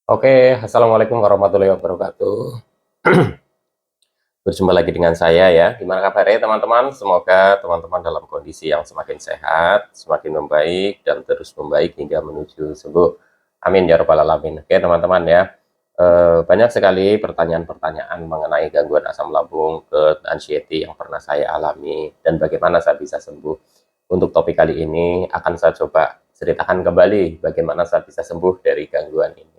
Oke, assalamualaikum warahmatullahi wabarakatuh. Berjumpa lagi dengan saya ya. Gimana kabarnya teman-teman? Semoga teman-teman dalam kondisi yang semakin sehat, semakin membaik, dan terus membaik hingga menuju sembuh. Amin ya rabbal alamin. Oke teman-teman ya. Banyak sekali pertanyaan-pertanyaan mengenai gangguan asam lambung, GERD, anxiety yang pernah saya alami, dan bagaimana saya bisa sembuh. Untuk topik kali ini akan saya coba ceritakan kembali bagaimana saya bisa sembuh dari gangguan ini.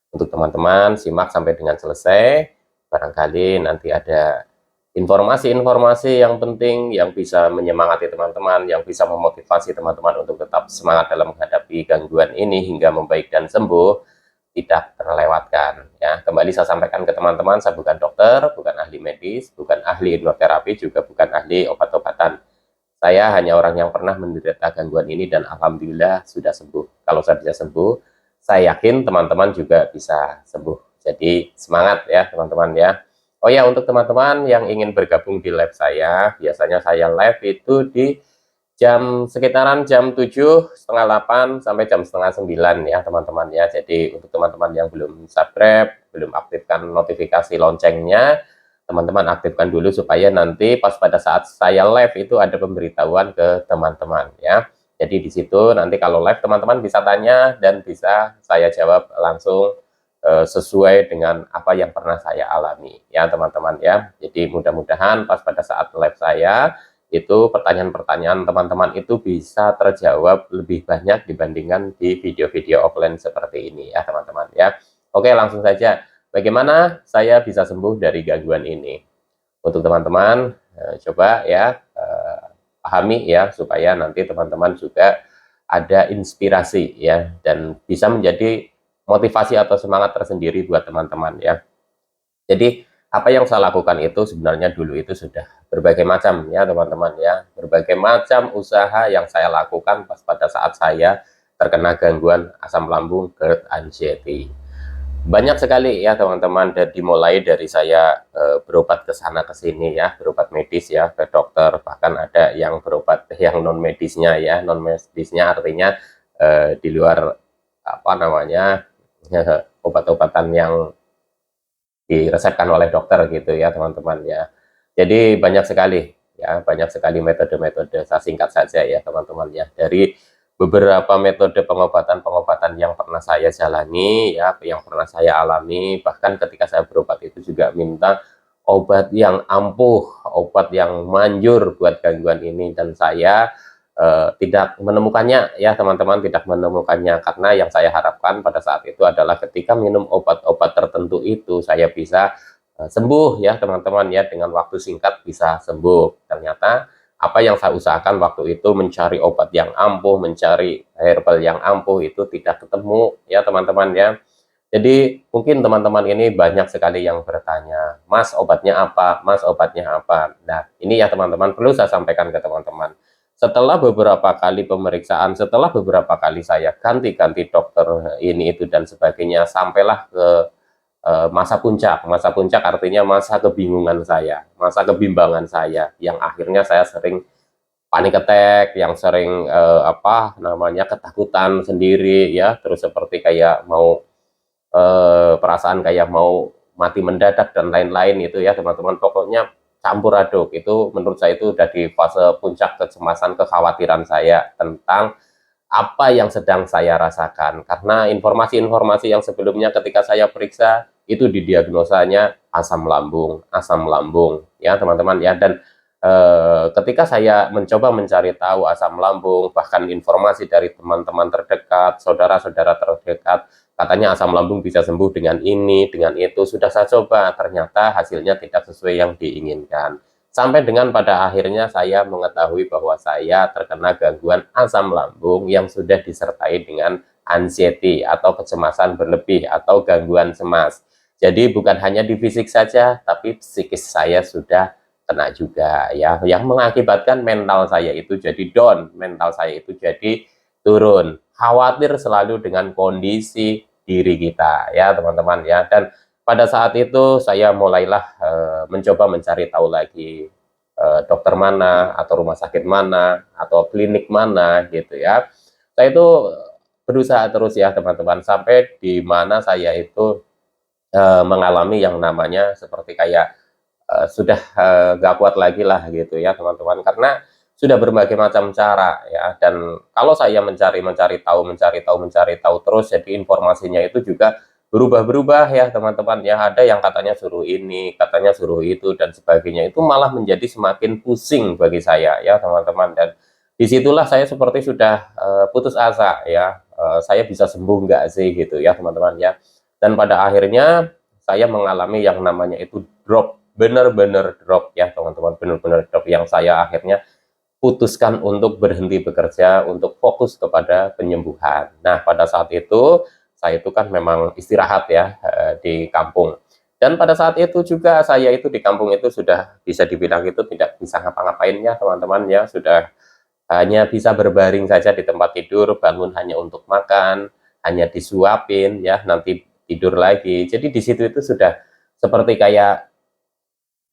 Untuk teman-teman, simak sampai dengan selesai. Barangkali nanti ada informasi-informasi yang penting yang bisa menyemangati teman-teman, yang bisa memotivasi teman-teman untuk tetap semangat dalam menghadapi gangguan ini hingga membaik dan sembuh, tidak terlewatkan. Ya, kembali saya sampaikan ke teman-teman, saya bukan dokter, bukan ahli medis, bukan ahli hipnoterapi, juga bukan ahli obat-obatan. Saya hanya orang yang pernah menderita gangguan ini dan alhamdulillah sudah sembuh. Kalau saya bisa sembuh, saya yakin teman-teman juga bisa sembuh. Jadi semangat ya teman-teman ya. Oh ya, untuk teman-teman yang ingin bergabung di live saya, biasanya saya live itu di sekitaran jam 7, setengah 8 sampai jam setengah 9 ya teman-teman ya. Jadi untuk teman-teman yang belum subscribe, belum aktifkan notifikasi loncengnya, teman-teman aktifkan dulu supaya nanti pas pada saat saya live itu ada pemberitahuan ke teman-teman ya. Jadi di situ nanti kalau live teman-teman bisa tanya dan bisa saya jawab langsung sesuai dengan apa yang pernah saya alami ya teman-teman ya. Jadi mudah-mudahan pas pada saat live saya itu pertanyaan-pertanyaan teman-teman itu bisa terjawab lebih banyak dibandingkan di video-video offline seperti ini ya teman-teman ya. Oke, langsung saja. Bagaimana saya bisa sembuh dari gangguan ini? Untuk teman-teman, coba ya pahami ya supaya nanti teman-teman juga ada inspirasi ya dan bisa menjadi motivasi atau semangat tersendiri buat teman-teman ya. Jadi apa yang saya lakukan itu sebenarnya dulu itu sudah berbagai macam ya teman-teman ya, berbagai macam usaha yang saya lakukan pas pada saat saya terkena gangguan asam lambung, GERD, anxiety. Banyak sekali ya teman-teman, dan dimulai dari saya berobat ke sana ke sini ya, berobat medis ya ke dokter, bahkan ada yang berobat yang non medisnya ya, non medisnya artinya di luar apa namanya obat-obatan yang diresepkan oleh dokter gitu ya teman-teman ya. Jadi banyak sekali ya, banyak sekali metode-metode. Saya singkat saja ya teman-teman ya. Dari beberapa metode pengobatan-pengobatan yang pernah saya jalani ya, yang pernah saya alami, bahkan ketika saya berobat itu juga minta obat yang ampuh, obat yang manjur buat gangguan ini, dan saya tidak menemukannya ya teman-teman, tidak menemukannya, karena yang saya harapkan pada saat itu adalah ketika minum obat-obat tertentu itu saya bisa sembuh ya teman-teman ya, dengan waktu singkat bisa sembuh. Ternyata apa yang saya usahakan waktu itu mencari obat yang ampuh, mencari herbal yang ampuh itu tidak ketemu ya teman-teman ya. Jadi mungkin teman-teman ini banyak sekali yang bertanya, Mas obatnya apa? Mas obatnya apa? Nah ini ya teman-teman perlu saya sampaikan ke teman-teman. Setelah beberapa kali pemeriksaan, setelah beberapa kali saya ganti-ganti dokter ini itu dan sebagainya, sampailah ke masa puncak. Masa puncak artinya masa kebingungan saya, masa kebimbangan saya, yang akhirnya saya sering panik attack, yang sering apa namanya ketakutan sendiri ya, terus seperti kayak mau perasaan kayak mau mati mendadak dan lain-lain itu ya teman-teman. Pokoknya campur aduk, itu menurut saya itu udah di fase puncak kecemasan, kekhawatiran saya tentang apa yang sedang saya rasakan, karena informasi-informasi yang sebelumnya ketika saya periksa itu didiagnosanya asam lambung ya teman-teman ya. Dan ketika saya mencoba mencari tahu asam lambung, bahkan informasi dari teman-teman terdekat, saudara-saudara terdekat, katanya asam lambung bisa sembuh dengan ini, dengan itu, sudah saya coba, ternyata hasilnya tidak sesuai yang diinginkan. Sampai dengan pada akhirnya saya mengetahui bahwa saya terkena gangguan asam lambung yang sudah disertai dengan anxiety atau kecemasan berlebih atau gangguan cemas. Jadi bukan hanya di fisik saja, tapi psikis saya sudah kena juga ya, yang mengakibatkan mental saya itu jadi down, mental saya itu jadi turun, khawatir selalu dengan kondisi diri kita ya teman-teman ya. Dan pada saat itu saya mulailah mencoba mencari tahu lagi dokter mana atau rumah sakit mana atau klinik mana gitu ya. Saya itu berusaha terus ya teman-teman, sampai di mana saya itu mengalami yang namanya seperti kayak sudah nggak kuat lagi lah gitu ya teman-teman, karena sudah berbagai macam cara ya, dan kalau saya mencari tahu terus, jadi informasinya itu juga berubah-berubah ya teman-teman ya, ada yang katanya suruh ini, katanya suruh itu dan sebagainya, itu malah menjadi semakin pusing bagi saya ya teman-teman. Dan disitulah saya seperti sudah putus asa ya, saya bisa sembuh nggak sih gitu ya teman-teman ya. Dan pada akhirnya saya mengalami yang namanya itu drop, benar-benar drop ya teman-teman, benar-benar drop, yang saya akhirnya putuskan untuk berhenti bekerja, untuk fokus kepada penyembuhan. Nah, pada saat itu saya itu kan memang istirahat ya di kampung. Dan pada saat itu juga saya itu di kampung itu sudah bisa dibilang itu tidak bisa ngapa-ngapain ya teman-teman ya, sudah hanya bisa berbaring saja di tempat tidur, bangun hanya untuk makan, hanya disuapin ya, nanti tidur lagi. Jadi di situ itu sudah seperti kayak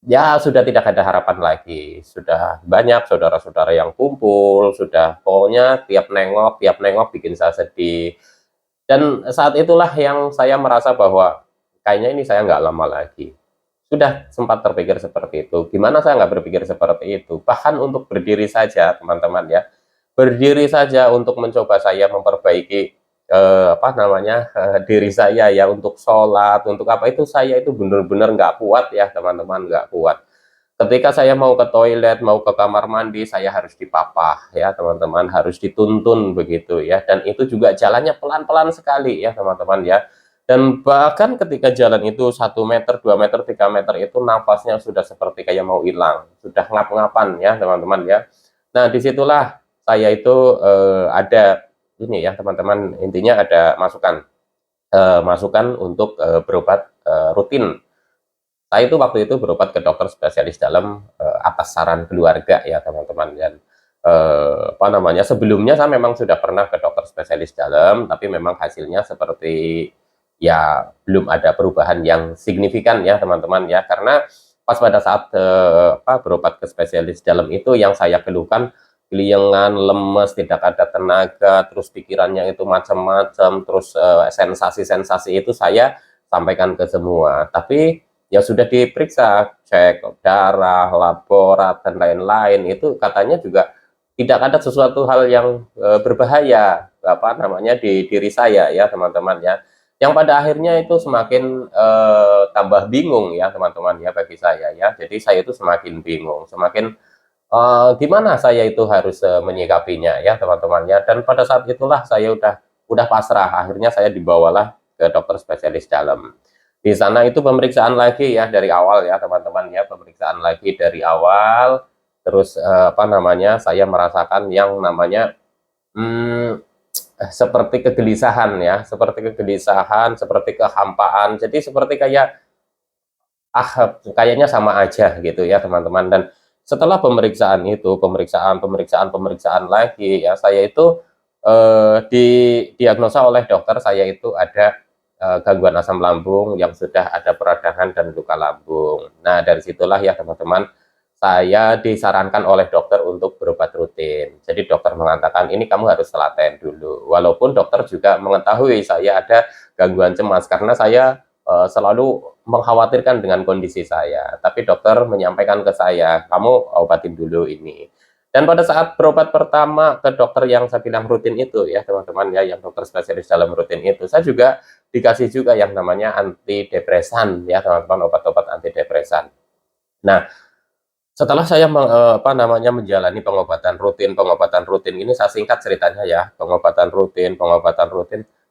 ya sudah tidak ada harapan lagi, sudah banyak saudara-saudara yang kumpul, sudah pokoknya tiap nengok bikin saya sedih. Dan saat itulah yang saya merasa bahwa kayaknya ini saya nggak lama lagi. Sudah sempat terpikir seperti itu. Gimana saya nggak berpikir seperti itu? Bahkan untuk berdiri saja, teman-teman ya, berdiri saja untuk mencoba saya memperbaiki apa namanya diri saya ya, untuk sholat, untuk apa itu saya itu benar-benar nggak kuat ya teman-teman, nggak kuat. Ketika saya mau ke toilet, mau ke kamar mandi, saya harus dipapah ya teman-teman, harus dituntun begitu ya, dan itu juga jalannya pelan-pelan sekali ya teman-teman ya. Dan bahkan ketika jalan itu 1 meter, 2 meter, 3 meter itu nafasnya sudah seperti kayak mau hilang, sudah ngap-ngapan ya teman-teman ya. Nah disitulah saya itu ada ini ya teman-teman, intinya ada masukan, masukan untuk berobat rutin. Saya itu waktu itu berobat ke dokter spesialis dalam atas saran keluarga ya teman-teman. Dan apa namanya, sebelumnya saya memang sudah pernah ke dokter spesialis dalam, tapi memang hasilnya seperti ya belum ada perubahan yang signifikan ya teman-teman ya, karena pas pada saat apa, berobat ke spesialis dalam itu yang saya keluhkan keliengan, lemes, tidak ada tenaga, terus pikirannya itu macam-macam, terus sensasi-sensasi itu saya sampaikan ke semua. Tapi ya sudah diperiksa, cek darah, laborat dan lain-lain, itu katanya juga tidak ada sesuatu hal yang berbahaya apa namanya di diri saya ya teman-teman ya. Yang pada akhirnya itu semakin tambah bingung ya teman-teman ya bagi saya ya. Jadi saya itu semakin bingung, semakin gimana saya itu harus menyikapinya ya teman-teman ya. Dan pada saat itulah saya udah pasrah, akhirnya saya dibawalah ke dokter spesialis dalam. Di sana itu pemeriksaan lagi ya dari awal ya teman-teman ya, pemeriksaan lagi dari awal, terus apa namanya, saya merasakan yang namanya hmm, seperti kegelisahan ya, seperti kegelisahan, seperti kehampaan. Jadi seperti kayak kayaknya sama aja gitu ya teman-teman. Dan setelah pemeriksaan itu, pemeriksaan lagi ya, saya itu didiagnosa oleh dokter saya itu ada gangguan asam lambung yang sudah ada peradangan dan luka lambung. Nah, dari situlah ya teman-teman, saya disarankan oleh dokter untuk berobat rutin. Jadi dokter mengatakan ini kamu harus telaten dulu. Walaupun dokter juga mengetahui saya ada gangguan cemas karena saya selalu mengkhawatirkan dengan kondisi saya. Tapi dokter menyampaikan ke saya, kamu obatin dulu ini. Dan pada saat berobat pertama ke dokter yang saya bilang rutin itu ya teman-teman ya, yang dokter spesialis dalam rutin itu, saya juga dikasih juga yang namanya antidepresan ya teman-teman, obat-obat antidepresan. Nah, setelah saya apa namanya, menjalani pengobatan rutin ini, saya singkat ceritanya ya, pengobatan rutin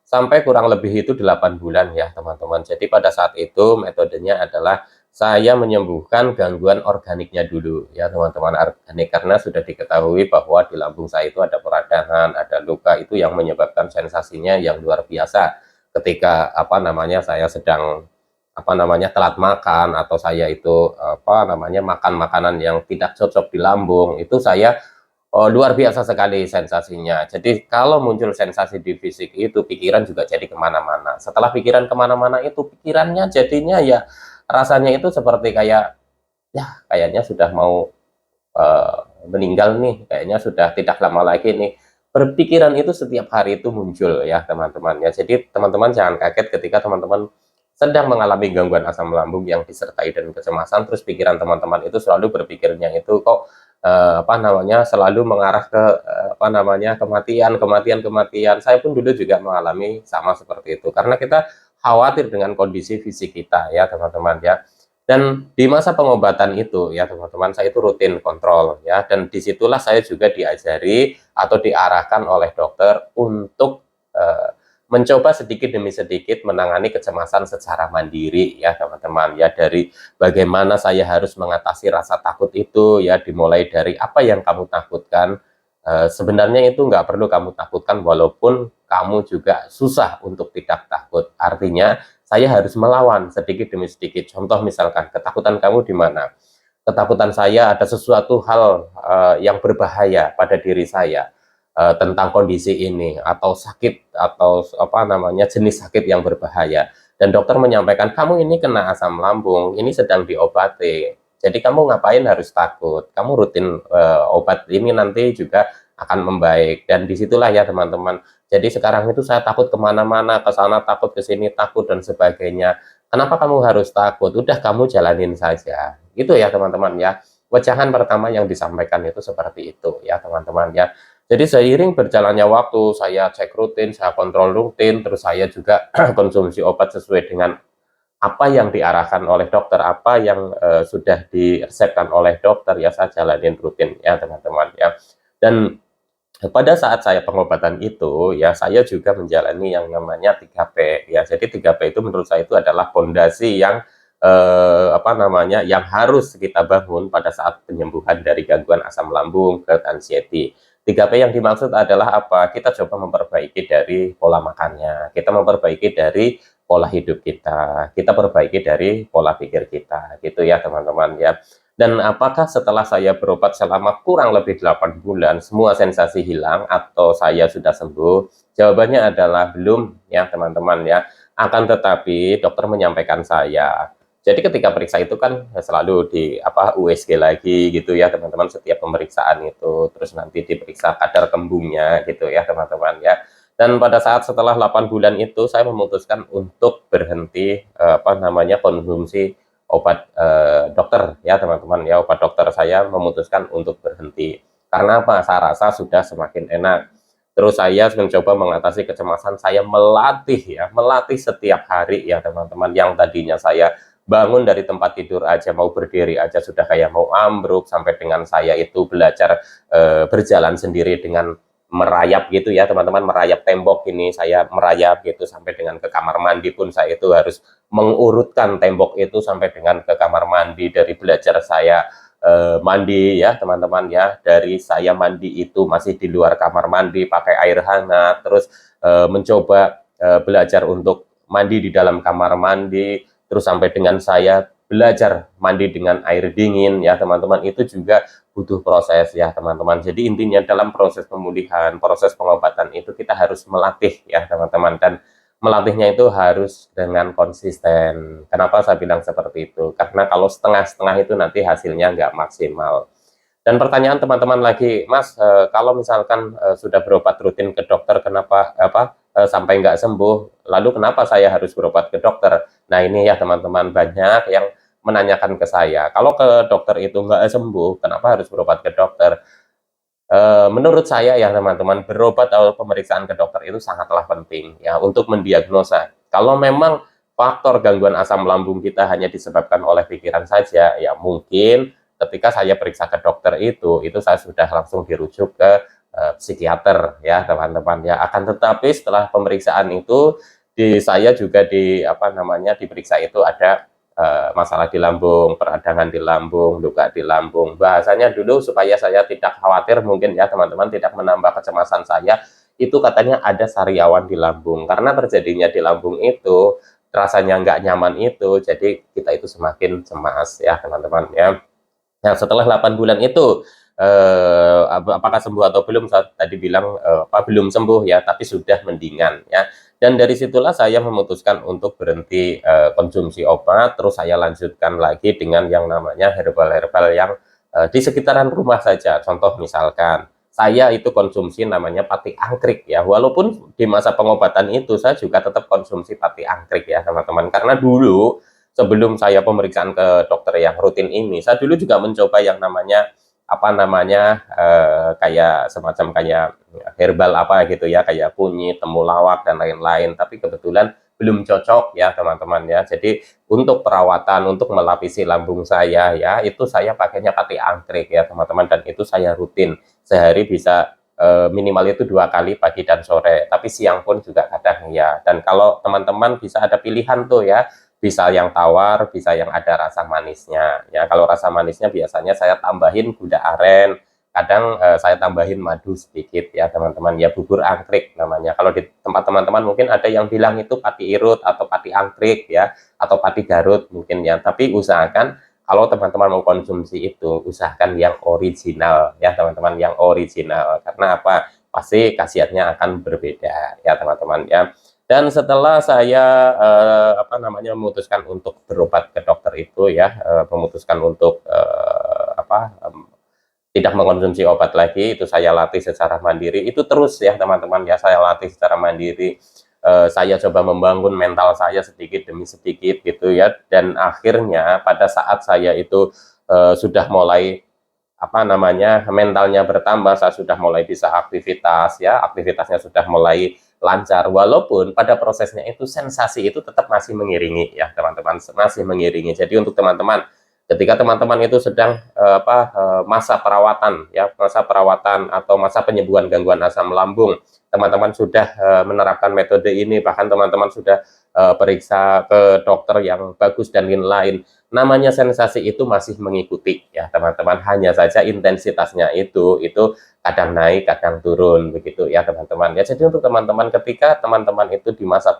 sampai kurang lebih itu 8 bulan ya teman-teman. Jadi pada saat itu metodenya adalah saya menyembuhkan gangguan organiknya dulu ya teman-teman, organik, karena sudah diketahui bahwa di lambung saya itu ada peradangan, ada luka, itu yang menyebabkan sensasinya yang luar biasa ketika apa namanya, saya sedang apa namanya, telat makan, atau saya itu apa namanya, makan makanan yang tidak cocok di lambung, itu saya luar biasa sekali sensasinya. Jadi kalau muncul sensasi di fisik itu, pikiran juga jadi kemana-mana. Setelah pikiran kemana-mana itu, pikirannya jadinya ya rasanya itu seperti kayak ya kayaknya sudah mau meninggal nih, kayaknya sudah tidak lama lagi nih berpikiran itu setiap hari itu muncul ya teman-teman ya. Jadi teman-teman jangan kaget ketika teman-teman sedang mengalami gangguan asam lambung yang disertai dengan kecemasan, terus pikiran teman-teman itu selalu berpikirnya itu kok apa namanya, selalu mengarah ke apa namanya, kematian, kematian, kematian. Saya pun dulu juga mengalami sama seperti itu, karena kita khawatir dengan kondisi fisik kita ya teman-teman ya. Dan di masa pengobatan itu ya teman-teman, saya itu rutin kontrol ya, dan disitulah saya juga diajari atau diarahkan oleh dokter untuk mencoba sedikit demi sedikit menangani kecemasan secara mandiri ya teman-teman ya. Dari bagaimana saya harus mengatasi rasa takut itu ya, dimulai dari apa yang kamu takutkan. Sebenarnya itu nggak perlu kamu takutkan, walaupun kamu juga susah untuk tidak takut. Artinya saya harus melawan sedikit demi sedikit. Contoh misalkan ketakutan kamu di mana? Ketakutan saya ada sesuatu hal yang berbahaya pada diri saya, tentang kondisi ini, atau sakit, atau apa namanya, jenis sakit yang berbahaya. Dan dokter menyampaikan kamu ini kena asam lambung, ini sedang diobati. Jadi kamu ngapain harus takut? Kamu rutin obat ini nanti juga akan membaik. Dan disitulah ya teman-teman. Jadi sekarang itu saya takut kemana-mana, ke sana takut, ke sini takut, dan sebagainya. Kenapa kamu harus takut? Udah kamu jalanin saja. Itu ya teman-teman ya. Wejangan pertama yang disampaikan itu seperti itu ya teman-teman ya. Jadi seiring berjalannya waktu, saya cek rutin, saya kontrol rutin, terus saya juga konsumsi obat sesuai dengan apa yang diarahkan oleh dokter, apa yang sudah diresepkan oleh dokter, ya saya jalanin rutin ya teman-teman ya. Dan pada saat saya pengobatan itu ya, saya juga menjalani yang namanya 3P ya. Jadi 3P itu menurut saya itu adalah fondasi yang apa namanya, yang harus kita bangun pada saat penyembuhan dari gangguan asam lambung, GERD, anxiety. 3P yang dimaksud adalah apa? Kita coba memperbaiki dari pola makannya, kita memperbaiki dari pola hidup kita perbaiki dari pola pikir kita, gitu ya teman-teman ya. Dan apakah setelah saya berobat selama kurang lebih 8 bulan, semua sensasi hilang atau saya sudah sembuh? Jawabannya adalah belum ya teman-teman ya. Akan tetapi dokter menyampaikan saya. Jadi ketika periksa itu kan selalu di apa, USG lagi gitu ya teman-teman, setiap pemeriksaan itu. Terus nanti diperiksa kadar kembungnya gitu ya teman-teman ya. Dan pada saat setelah 8 bulan itu saya memutuskan untuk berhenti apa namanya, konsumsi obat dokter ya teman-teman ya. Obat dokter saya memutuskan untuk berhenti karena apa, saya rasa sudah semakin enak. Terus saya mencoba mengatasi kecemasan, saya melatih ya, melatih setiap hari ya teman-teman. Yang tadinya saya bangun dari tempat tidur aja, mau berdiri aja sudah kayak mau ambruk, sampai dengan saya itu belajar berjalan sendiri dengan merayap gitu ya teman-teman, merayap tembok ini, saya merayap gitu sampai dengan ke kamar mandi pun saya itu harus mengurutkan tembok itu sampai dengan ke kamar mandi. Dari belajar saya mandi ya teman-teman ya, dari saya mandi itu masih di luar kamar mandi pakai air hangat, terus mencoba belajar untuk mandi di dalam kamar mandi, terus sampai dengan saya belajar mandi dengan air dingin ya teman-teman. Itu juga butuh proses ya teman-teman. Jadi intinya dalam proses pemulihan, proses pengobatan itu kita harus melatih ya teman-teman, dan melatihnya itu harus dengan konsisten. Kenapa saya bilang seperti itu? Karena kalau setengah-setengah itu nanti hasilnya nggak maksimal. Dan pertanyaan teman-teman lagi, Mas, kalau misalkan sudah berobat rutin ke dokter, kenapa sampai nggak sembuh? Lalu kenapa saya harus berobat ke dokter? Nah ini ya teman-teman, banyak yang menanyakan ke saya, kalau ke dokter itu nggak sembuh, kenapa harus berobat ke dokter? Menurut saya ya teman-teman, berobat atau pemeriksaan ke dokter itu sangatlah penting ya untuk mendiagnosa. Kalau memang faktor gangguan asam lambung kita hanya disebabkan oleh pikiran saja, ya mungkin ketika saya periksa ke dokter itu saya sudah langsung dirujuk ke psikiater ya teman-teman ya. Akan tetapi setelah pemeriksaan itu saya juga di apa namanya, diperiksa itu ada masalah di lambung, peradangan di lambung, luka di lambung. Bahasanya dulu supaya saya tidak khawatir mungkin ya teman-teman, tidak menambah kecemasan saya, itu katanya ada sariawan di lambung. Karena terjadinya di lambung itu, rasanya nggak nyaman itu, jadi kita itu semakin cemas ya teman-teman ya. Nah setelah 8 bulan itu, apakah sembuh atau belum, saya tadi bilang belum sembuh ya, tapi sudah mendingan ya. Dan dari situlah saya memutuskan untuk berhenti konsumsi obat, terus saya lanjutkan lagi dengan yang namanya herbal-herbal yang di sekitaran rumah saja. Contoh misalkan, saya itu konsumsi namanya pati angkrik ya. Walaupun di masa pengobatan itu saya juga tetap konsumsi pati angkrik ya teman-teman. Karena dulu sebelum saya pemeriksaan ke dokter yang rutin ini, saya dulu juga mencoba yang namanya apa namanya kayak semacam kayak herbal apa gitu ya, kayak kunyit, temulawak dan lain-lain. Tapi kebetulan belum cocok ya teman-teman ya. Jadi untuk perawatan, untuk melapisi lambung saya ya, itu saya pakainya pati angkrik ya teman-teman, dan itu saya rutin sehari bisa minimal itu 2 kali pagi dan sore, tapi siang pun juga kadang ya. Dan kalau teman-teman bisa ada pilihan tuh ya, bisa yang tawar, bisa yang ada rasa manisnya ya. Kalau rasa manisnya biasanya saya tambahin gula aren, kadang saya tambahin madu sedikit ya teman-teman ya. Bubur angkrik namanya. Kalau di tempat teman-teman mungkin ada yang bilang itu pati irut atau pati angkrik ya, atau pati garut mungkin ya. Tapi usahakan kalau teman-teman mau konsumsi itu, usahakan yang original ya teman-teman, yang original. Karena apa? Pasti khasiatnya akan berbeda ya teman-teman ya. Dan setelah saya apa namanya memutuskan untuk berobat ke dokter itu ya, memutuskan untuk apa tidak mengkonsumsi obat lagi, itu saya latih secara mandiri. Itu terus ya teman-teman ya, saya latih secara mandiri. Saya coba membangun mental saya sedikit demi sedikit gitu ya, dan akhirnya pada saat saya itu sudah mulai apa namanya mentalnya bertambah, saya sudah mulai bisa aktivitas ya, aktivitasnya sudah mulai lancar, walaupun pada prosesnya itu sensasi itu tetap masih mengiringi ya teman-teman, masih mengiringi. Jadi untuk teman-teman, ketika teman-teman itu sedang masa perawatan ya, masa perawatan atau masa penyembuhan gangguan asam lambung, teman-teman sudah menerapkan metode ini, bahkan teman-teman sudah periksa ke dokter yang bagus dan lain-lain, namanya sensasi itu masih mengikuti ya teman-teman, hanya saja intensitasnya itu kadang naik kadang turun begitu ya teman-teman ya. Jadi untuk teman-teman, ketika teman-teman itu di masa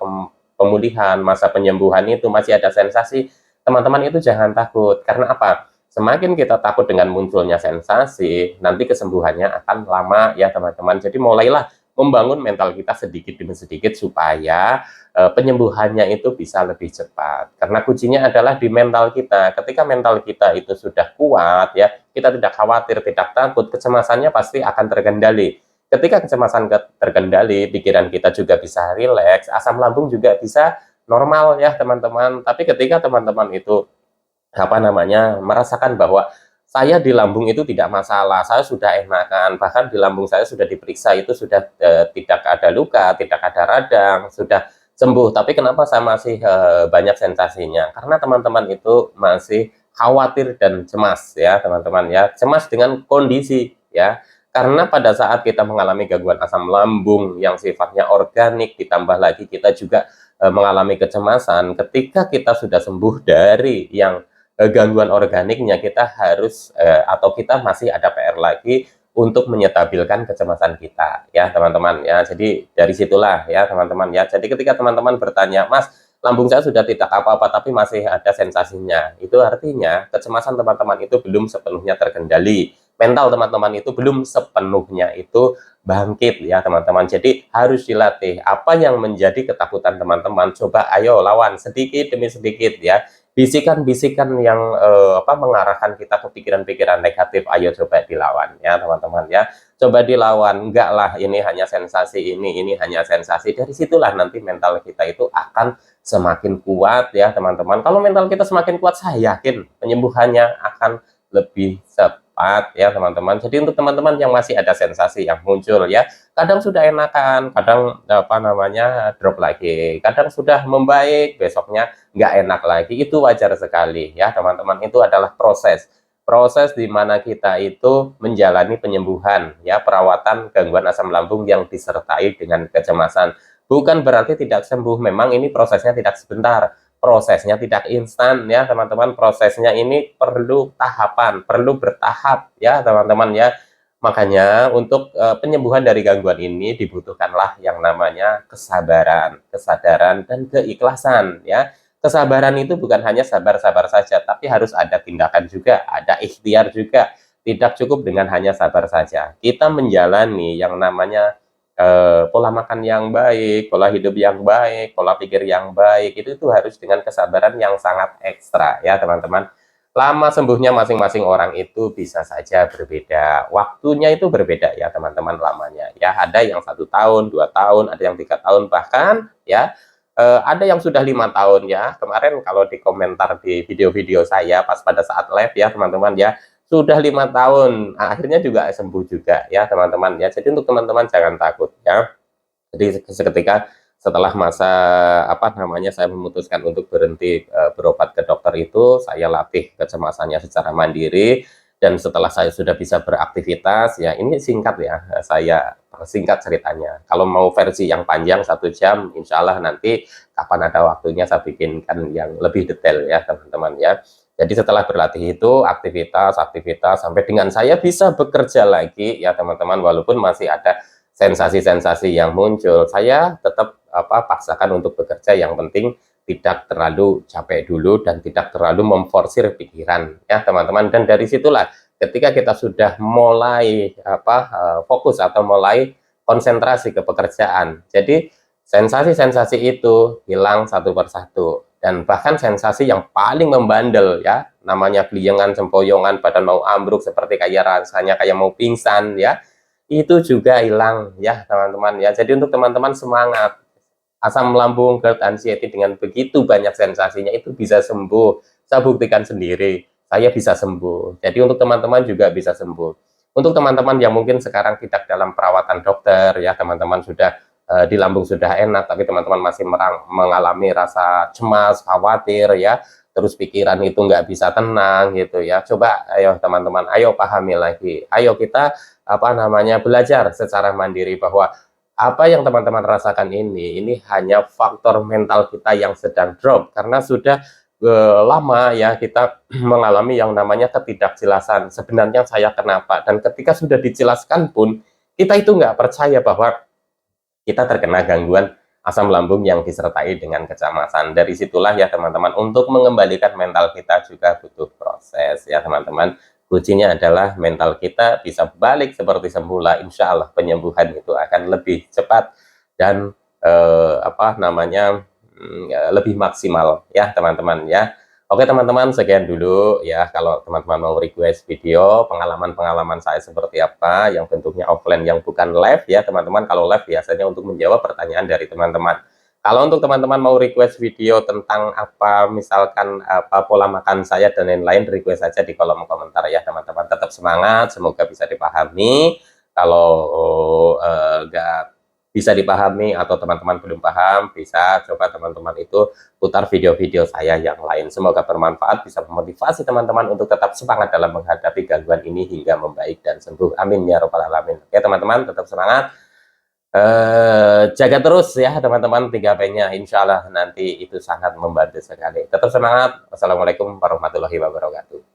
pemulihan, masa penyembuhan itu masih ada sensasi, teman-teman itu jangan takut. Karena apa? Semakin kita takut dengan munculnya sensasi, nanti kesembuhannya akan lama ya teman-teman. Jadi mulailah membangun mental kita sedikit demi sedikit supaya penyembuhannya itu bisa lebih cepat. Karena kuncinya adalah di mental kita. Ketika mental kita itu sudah kuat ya, kita tidak khawatir, tidak takut, kecemasannya pasti akan terkendali. Ketika kecemasan terkendali, pikiran kita juga bisa rileks, asam lambung juga bisa normal ya teman-teman. Tapi ketika teman-teman itu apa namanya merasakan bahwa saya di lambung itu tidak masalah, saya sudah enakan, bahkan di lambung saya sudah diperiksa itu sudah tidak ada luka, tidak ada radang, sudah sembuh, tapi kenapa saya masih banyak sensasinya? Karena teman-teman itu masih khawatir dan cemas ya teman-teman ya, cemas dengan kondisi ya. Karena pada saat kita mengalami gangguan asam lambung yang sifatnya organik, ditambah lagi kita juga mengalami kecemasan, ketika kita sudah sembuh dari yang gangguan organiknya, kita harus atau kita masih ada PR lagi untuk menyetabilkan kecemasan kita ya teman-teman ya. Jadi dari situlah ya teman-teman ya. Jadi ketika teman-teman bertanya, Mas, lambung saya sudah tidak apa-apa tapi masih ada sensasinya, itu artinya kecemasan teman-teman itu belum sepenuhnya terkendali, mental teman-teman itu belum sepenuhnya itu bangkit ya teman-teman. Jadi harus dilatih. Apa yang menjadi ketakutan teman-teman, coba ayo lawan sedikit demi sedikit ya. Bisikan-bisikan yang mengarahkan kita ke pikiran-pikiran negatif, ayo coba dilawan ya teman-teman ya. Coba dilawan, enggak lah ini hanya sensasi, ini hanya sensasi. Dari situlah nanti mental kita itu akan semakin kuat ya teman-teman. Kalau mental kita semakin kuat, saya yakin penyembuhannya akan lebih cepat ya teman-teman. Jadi untuk teman-teman yang masih ada sensasi yang muncul ya, kadang sudah enakan, kadang apa namanya drop lagi, kadang sudah membaik, besoknya nggak enak lagi, itu wajar sekali ya teman-teman. Itu adalah proses di mana kita itu menjalani penyembuhan ya, perawatan gangguan asam lambung yang disertai dengan kecemasan. Bukan berarti tidak sembuh, memang ini prosesnya tidak sebentar, prosesnya tidak instan ya teman-teman, prosesnya ini perlu tahapan, perlu bertahap ya teman-teman ya. Makanya untuk penyembuhan dari gangguan ini dibutuhkanlah yang namanya kesabaran, kesadaran, dan keikhlasan ya. Kesabaran itu bukan hanya sabar-sabar saja, tapi harus ada tindakan juga, ada ikhtiar juga. Tidak cukup dengan hanya sabar saja. Kita menjalani yang namanya pola makan yang baik, pola hidup yang baik, pola pikir yang baik, itu harus dengan kesabaran yang sangat ekstra ya teman-teman. lama sembuhnya masing-masing orang itu bisa saja berbeda, waktunya itu berbeda ya teman-teman lamanya ya, ada yang 1 tahun, 2 tahun, ada yang 3 tahun, bahkan ya ada yang sudah 5 tahun ya. Kemarin kalau di komentar di video-video saya pas pada saat live ya teman-teman ya, sudah 5 tahun, akhirnya juga sembuh juga ya teman-teman ya. Jadi untuk teman-teman jangan takut ya. Jadi seketika setelah masa apa namanya saya memutuskan untuk berhenti berobat ke dokter itu, saya latih kecemasannya secara mandiri, dan setelah saya sudah bisa beraktivitas ya, ini singkat ya, saya persingkat ceritanya. Kalau mau versi yang panjang 1 jam, insya Allah nanti kapan ada waktunya saya bikinkan yang lebih detail ya teman-teman ya. Jadi setelah berlatih itu aktivitas sampai dengan saya bisa bekerja lagi ya teman-teman, walaupun masih ada sensasi-sensasi yang muncul, saya tetap paksakan untuk bekerja, yang penting tidak terlalu capek dulu dan tidak terlalu memforsir pikiran ya teman-teman. Dan dari situlah ketika kita sudah mulai fokus atau mulai konsentrasi ke pekerjaan, jadi sensasi-sensasi itu hilang satu persatu, dan bahkan sensasi yang paling membandel ya, namanya beliengan, sempoyongan, badan mau ambruk seperti kayak rasanya kayak mau pingsan ya, itu juga hilang ya teman-teman ya. Jadi untuk teman-teman semangat, asam lambung, GERD, anxiety dengan begitu banyak sensasinya itu bisa sembuh. Saya buktikan sendiri, saya bisa sembuh. Jadi untuk teman-teman juga bisa sembuh. Untuk teman-teman yang mungkin sekarang tidak dalam perawatan dokter ya, teman-teman sudah di lambung sudah enak, tapi teman-teman masih mengalami rasa cemas, khawatir ya, terus pikiran itu nggak bisa tenang gitu ya. Coba ayo teman-teman, ayo pahami lagi, ayo kita belajar secara mandiri bahwa apa yang teman-teman rasakan ini hanya faktor mental kita yang sedang drop, karena sudah lama ya kita mengalami yang namanya ketidakjelasan, sebenarnya saya kenapa, dan ketika sudah dijelaskan pun kita itu nggak percaya bahwa kita terkena gangguan asam lambung yang disertai dengan kecemasan. Dari situlah ya teman-teman, untuk mengembalikan mental kita juga butuh proses ya teman-teman. Kuncinya adalah mental kita bisa balik seperti semula, insya Allah penyembuhan itu akan lebih cepat dan lebih maksimal ya teman-teman ya. Oke teman-teman, sekian dulu ya. Kalau teman-teman mau request video pengalaman-pengalaman saya seperti apa yang bentuknya offline yang bukan live ya teman-teman. Kalau live biasanya untuk menjawab pertanyaan dari teman-teman. Kalau untuk teman-teman mau request video tentang apa, misalkan apa pola makan saya dan lain-lain, request saja di kolom komentar ya teman-teman. Tetap semangat, semoga bisa dipahami. Kalau nggak bisa dipahami atau teman-teman belum paham, bisa coba teman-teman itu putar video-video saya yang lain. Semoga bermanfaat, bisa memotivasi teman-teman untuk tetap semangat dalam menghadapi gangguan ini hingga membaik dan sembuh. Amin ya robbal alamin. Oke teman-teman, tetap semangat. Jaga terus ya teman-teman 3P-nya, insya Allah nanti itu sangat membantu sekali. Tetap semangat. Wassalamualaikum warahmatullahi wabarakatuh.